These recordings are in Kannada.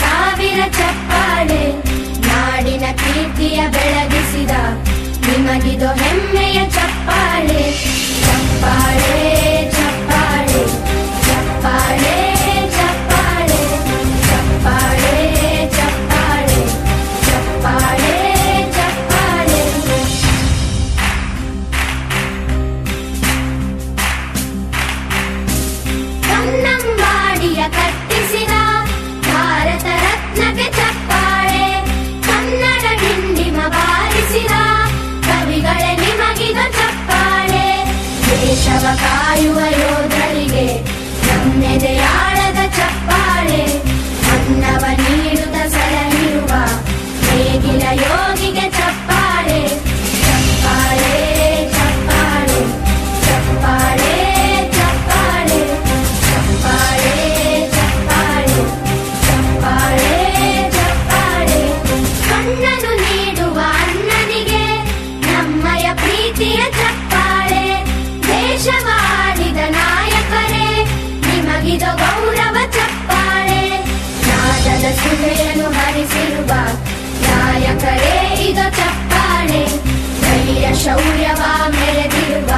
ಸಾವಿರ ಚಪ್ಪಾಳೆ ನಾಡಿನ ಕೀರ್ತಿಯ ಬೆಳಗಿಸಿದ ನಿಮಗಿದು ಹೆಮ್ಮೆಯ ಚಪ್ಪಾಳೆ ಚಪ್ಪಾಳೆ ಚಪ್ಪಾಳೆ ಚಪ್ಪಾಳೆ ಚಪ್ಪಾಳೆ ಚಪ್ಪಾಳೆ ಚಪ್ಪಾಳೆ ಚಪ್ಪಾಳೆ ಚಪ್ಪಾಳೆ ಕನ್ನಂಬಾಡಿಯ ಕಟ್ಟಿಸಿದ ಭಾರತ ರತ್ನಕ್ಕೆ ಚಪ್ಪಾಳೆ ಕನ್ನಡ ಡಿಂಡಿಮ ಬಾರಿಸಿದ ಕವಿಗಳೇ ನಿಮಗಿದು ಚಪ್ಪಾಳೆ ದೇಶವ ಕಾಯುವ ಯೋಧರಿಗೆ ನಮ್ಮೆದೆಯಾಳದ ಚಪ್ಪಾಳೆ ಅನ್ನವ ನೀಡುತ್ತ ಸಲಹಿರುವ ನೇಗಿಲ ಯೋಗಿಗೆ ಚಪ್ಪಾಳೆ ಚಪ್ಪಾಳೆ ಚಪ್ಪಾಳೆ ಚಪ್ಪಾಳೆ ಚಪ್ಪಾಳೆ ಚಪ್ಪಾಳೆ ಚಪ್ಪಾಳೆ ಚಪ್ಪಾಳೆ ಚಪ್ಪಾಳೆ ಕಣ್ಣನು ನೀಡುವ ಅಣ್ಣನಿಗೆ ನಮ್ಮಯ ಪ್ರೀತಿಯ ಚಪ್ಪಾಳೆ ದೇಶವಾಡಿದ ನಾಯಕರೇ ನಿಮಗಿದು ಗೌರವ ಚಪ್ಪಾಳೆ ನಾದದ ಸುಧೆಯನ್ನು ಹರಿಸಿರುವ ನಾಯಕರೇ ಇದು ಚಪ್ಪಾಳೆ ಧೈರ್ಯ ಶೌರ್ಯವ ಮೆರೆದಿರುವ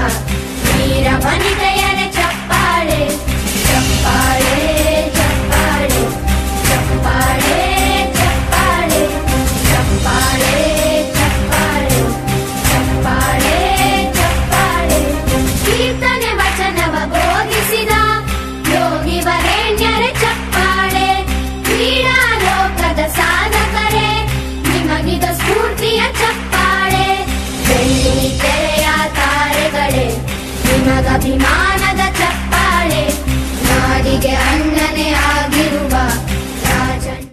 ವೀರ ವನಿತೆಯರೇ ಚಪ್ಪಾಳೆ ಚಪ್ಪಾಳೆ ಚಪ್ಪಾಳೆ ಚಪ್ಪಾಳೆ ಚಪ್ಪಾಳೆ ಚಪ್ಪಾಳೆ ಚಪ್ಪಾಳೆ ಚಪ್ಪಾಳೆ ಚಪ್ಪಾಳೆ ಕೀರ್ತನೆ ವಚನವ ಬೋಧಿಸಿದ ಯೋಗಿ ವರೇಣ್ಯರೇ ಚಪ್ಪಾಳೆ ಕ್ರೀಡಾ ಲೋಕದ ಸಾಧಕರೇ ನಿಮಗಿದು ಸ್ಫೂರ್ತಿಯ ಚಪ್ಪಾಳೆ ಬೆಳ್ಳಿ ತೆರೆಯ ತಾರೆಗಳೇ ನಿಮಗಭಿಮಾನದ